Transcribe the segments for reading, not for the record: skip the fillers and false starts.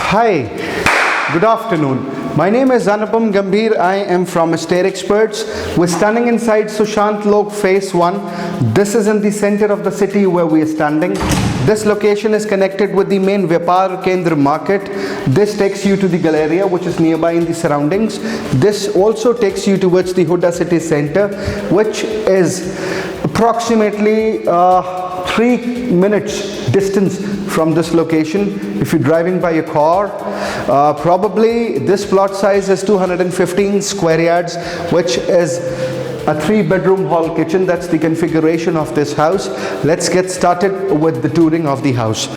Hi, good afternoon. My name is Anupam Gambhir. I am from Estate Experts. We're standing inside Sushant Lok Phase 1. This is in the center of the city where we are standing. This location is connected with the main Vyapar Kendra market. This takes you to the Galleria, which is nearby in the surroundings. This also takes you towards the Huda city center, which is approximately 3 minutes distance from this location. If you're driving by a car, probably this plot size is 215 square yards, which is a 3-bedroom hall kitchen. That's the configuration of this house. Let's get started with the touring of the house.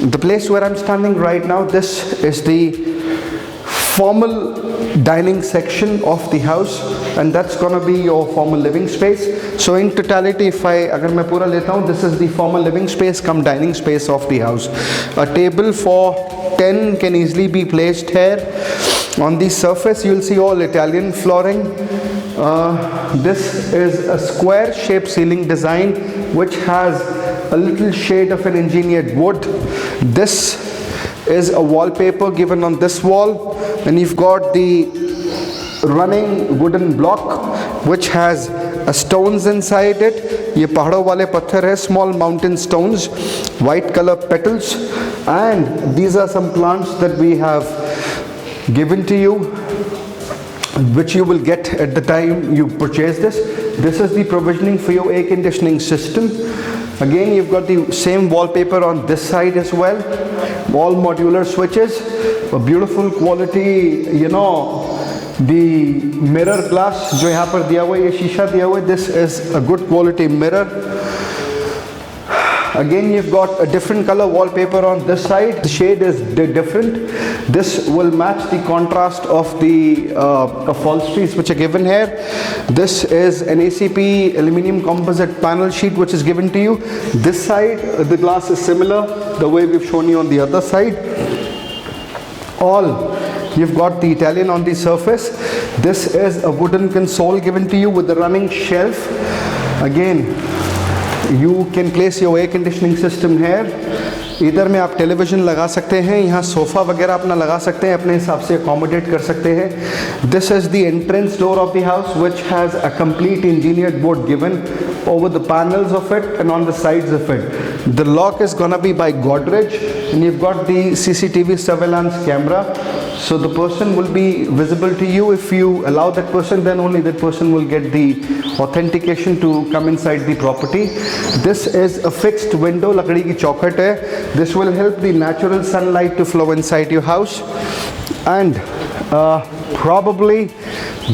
The place where I'm standing right now, this is the formal dining section of the house, and that's gonna be your formal living space. So in totality, agar main pura leta hu, this is the formal living space cum dining space of the house. A table for 10 can easily be placed here. On the surface, you'll see all Italian flooring. This is a square shaped ceiling design which has a little shade of an engineered wood. This is a wallpaper given on this wall, and you've got the running wooden block which has stones inside it. Ye pahadon wale patthar hai, small mountain stones, white color petals, and these are some plants that we have given to you, which you will get at the time you purchase this. This is the provisioning for your air conditioning system. Again, you've got the same wallpaper on this side as well. All modular switches, a beautiful quality, the mirror glass jo yahan par diya hua hai, ye shisha diya hua hai, this is a good quality mirror. Again, you've got a different color wallpaper on this side. The shade is different. This will match the contrast of the upholsteries which are given here. This is an ACP aluminum composite panel sheet which is given to you. This side, the glass is similar, the way we've shown you on the other side. You've got the Italian on the surface. This is a wooden console given to you with a running shelf. Again, you can place your air conditioning system here. इधर में आप television लगा सकते हैं, यहाँ sofa वगैरह अपना लगा सकते हैं, अपने हिसाब से अकोमोडेट कर सकते हैं. This is the entrance door of the house which has a complete engineered wood given over the panels of it and on the sides of it. The lock is gonna be by Godrej, and you've got the CCTV surveillance camera. So the person will be visible to you. If you allow that person, then only that person will get the authentication to come inside the property. This is a fixed window, lakdi ki chaukat hai. This will help the natural sunlight to flow inside your house. And probably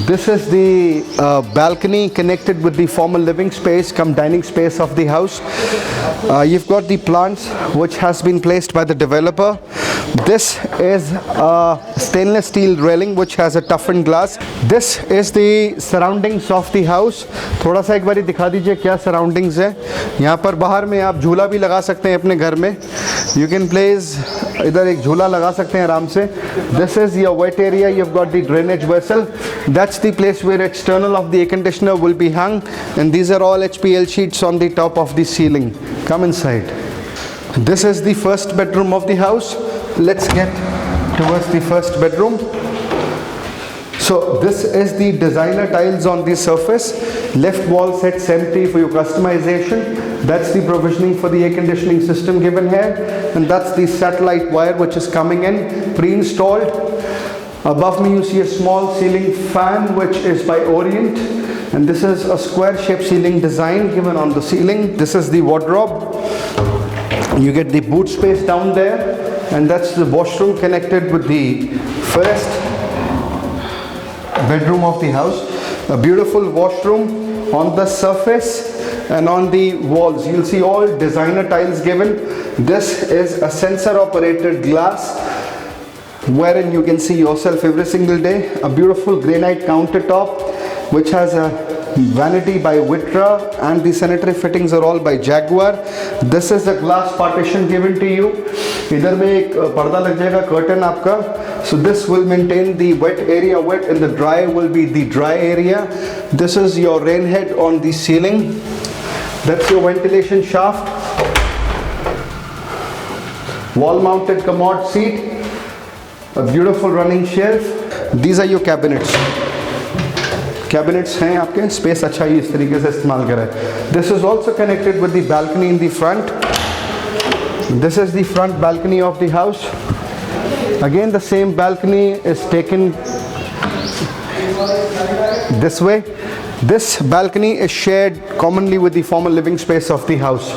this is the balcony connected with the formal living space cum dining space of the house. You've got the plants which has been placed by the developer. This is a stainless steel railing which has a toughened glass. This is the surroundings of the house. थोड़ा सा एक बारी दिखा दीजिए क्या surroundings है. यहाँ पर बाहर में आप झूला भी लगा सकते हैं अपने घर में. You can place, इधर एक झूला लगा सकते हैं आराम से. This is your wet area. You've got the drainage vessel. That's the place where external of the air conditioner will be hung, and these are all HPL sheets on the top of the ceiling. Come inside. This is the first bedroom of the house. Let's get towards the first bedroom. So this is the designer tiles on the surface. Left wall sets empty for your customization. That's the provisioning for the air conditioning system given here, and that's the satellite wire which is coming in pre-installed. Above me you see a small ceiling fan which is by Orient, and this is a square shaped ceiling design given on the ceiling. This is the wardrobe. You get the boot space down there, and that's the washroom connected with the first bedroom of the house. A beautiful washroom on the surface and on the walls. You'll see all designer tiles given. This is a sensor operated glass wherein you can see yourself every single day. A beautiful granite countertop. which has a vanity by Vitra, and the sanitary fittings are all by Jaguar. This is the glass partition given to you. इधर में एक पर्दा लग जाएगा, curtain आपका. So this will maintain the wet area wet and the dry will be the dry area. This is your rain head on the ceiling. That's your ventilation shaft. Wall mounted commode seat. A beautiful running shelf. These are your cabinets. Cabinets हैं आपके, space अच्छा ही इस तरीके से इस्तेमाल करा है. This is also connected with the balcony in the front. This is the front balcony of the house. Again, the same balcony is taken this way. This balcony is shared commonly with the former living space of the house.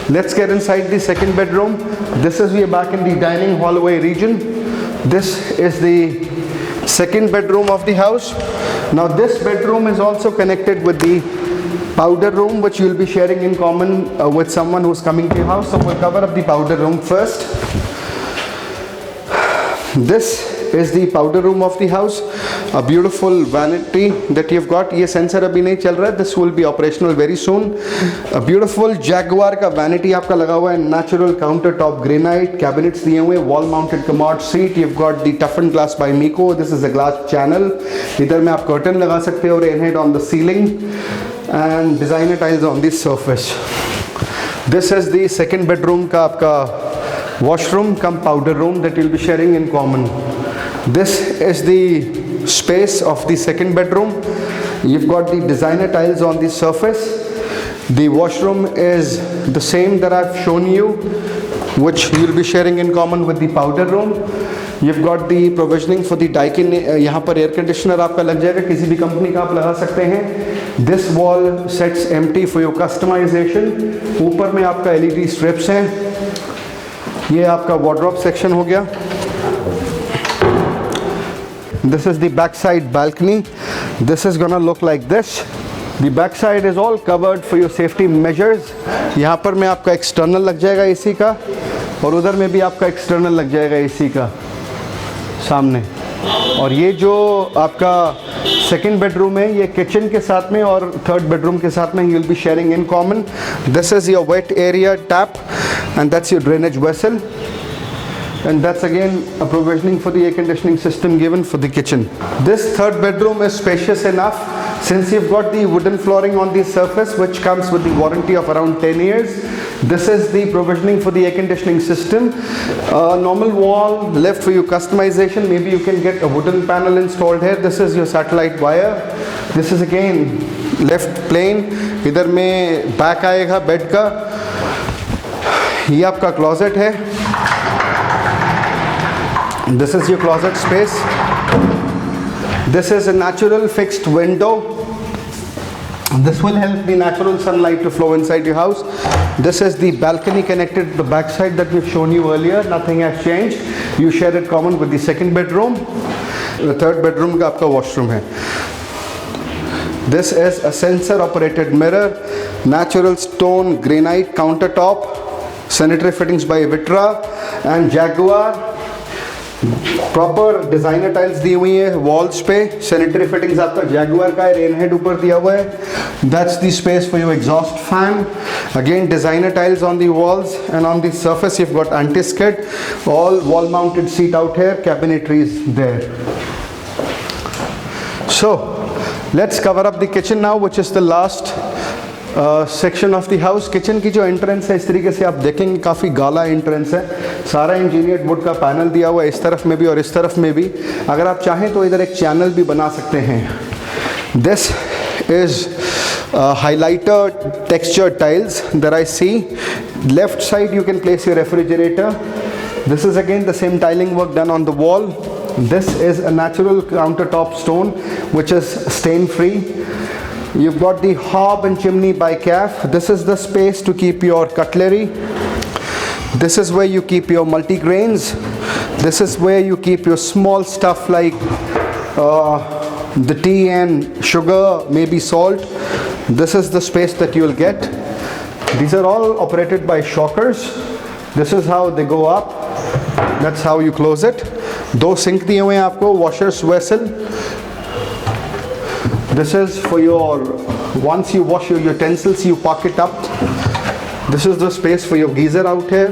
Let's get inside the second bedroom. This is, we are back in the dining hallway region. This is the second bedroom of the house. Now this bedroom is also connected with the powder room, which you will be sharing in common with someone who's coming to your house. So we'll cover up the powder room first. This is the powder room of the house. A beautiful vanity that you've got. ये sensor अभी नहीं चल रहा है. This will be operational very soon. A beautiful Jaguar का vanity आपका लगा हुआ है. Natural countertop granite. Cabinets दिए हुए. Wall mounted commode seat. You've got the toughened glass by Miko. This is a glass channel. इधर में आप curtain लगा सकते हो. Rain head on the ceiling and designer tiles on the surface. This is the second bedroom का आपका washroom cum powder room that you'll be sharing in common. This is the space of the second bedroom. You've got the designer tiles on the surface. The washroom is the same that I've shown you, which you'll be sharing in common with the powder room. You've got the provisioning for the Daikin. यहाँ पर air conditioner आपका लग जाएगा, किसी भी company का आप लगा सकते हैं. This wall sets empty for your customization. ऊपर में आपका LED strips हैं. ये आपका wardrobe section हो गया. This is the backside balcony. This is gonna look like this. The backside is all covered for your safety measures. यहाँ पर में आपका external लग जाएगा AC का, और उधर में भी आपका external लग जाएगा AC का सामने. और ये जो आपका सेकेंड बेडरूम है, ये किचन के साथ में और थर्ड बेडरूम के साथ में you will be sharing in common. This is your wet area tap, and that's your drainage vessel. And that's again a provisioning for the air conditioning system given for the kitchen. This third bedroom is spacious enough since you've got the wooden flooring on the surface, which comes with the warranty of around 10 years. This is the provisioning for the air conditioning system. Normal wall left for your customization. Maybe you can get a wooden panel installed here. This is your satellite wire. This is again left plain. इधर में back आएगा bed का. ये आपका closet है. This is your closet space. This is a natural fixed window. This will help the natural sunlight to flow inside your house. This is the balcony connected to the back side that we've shown you earlier. Nothing has changed. You share it common with the second bedroom. The third bedroom का आपका washroom है. This is a sensor operated mirror, natural stone granite countertop, sanitary fittings by Vitra and Jaguar. Proper designer tiles दी हुई है walls पे. Sanitary fittings आपका Jaguar का है. रेन हेड ऊपर दिया हुआ है. That's the space for your exhaust fan. Again designer tiles on the walls and on the surface you've got anti-skid. All wall mounted seat out here. Cabinetries there. So let's cover up the kitchen now, which is the last section of the house. Kitchen की जो entrance है इस तरीके से आप देखेंगे, काफ़ी गाला entrance है. सारा इंजीनियर्ड वुड का पैनल दिया हुआ है इस तरफ में भी और इस तरफ में भी. अगर आप चाहें तो इधर एक चैनल भी बना सकते हैं. This is highlighter texture tiles that I see. Left side you can place your refrigerator. This is again the same tiling work done on the wall. This is a natural countertop stone which is stain free. You've got the hob and chimney by CAF. This is the space to keep your cutlery. This is where you keep your multi-grains. This is where you keep your small stuff like the tea and sugar, maybe salt. This is the space that you will get. These are all operated by shockers. This is how they go up. That's how you close it. दो sink दिए हुए हैं आपको, washers vessel. This is for your, once you wash your utensils, you park it up. This is the space for your geyser out here.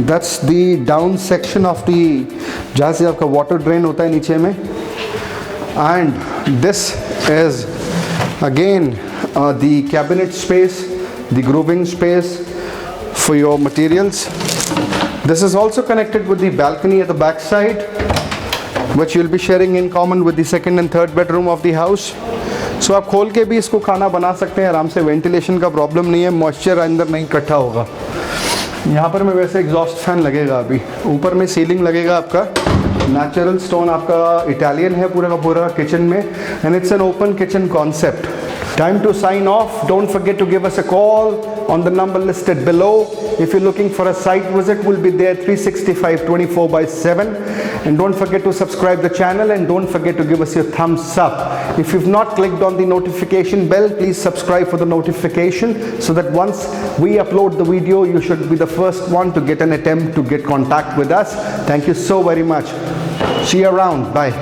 That's the down section of the, जहाँ से आपका water drain होता है नीचे में. And this is again the cabinet space, the grooving space for your materials. This is also connected with the balcony at the back side, which you'll be sharing in common with the second and third bedroom of the house. So आप खोल के भी इसको खाना बना सकते हैं आराम से, वेंटिलेशन का प्रॉब्लम नहीं है, मॉइस्चर अंदर नहीं इकट्ठा होगा. यहाँ पर में वैसे एग्जॉस्ट फैन लगेगा, अभी ऊपर में सीलिंग लगेगा आपका, नेचुरल स्टोन आपका इटालियन है पूरा का पूरा किचन में, and it's an open kitchen concept. Time to sign off. Don't forget to give us a call on the number listed below. If you're looking for a site visit, we'll be there 365 24/7. And don't forget to subscribe the channel, and don't forget to give us your thumbs up. If you've not clicked on the notification bell, please subscribe for the notification so that once we upload the video, you should be the first one to get an attempt to get contact with us. Thank you so very much. See you around. Bye.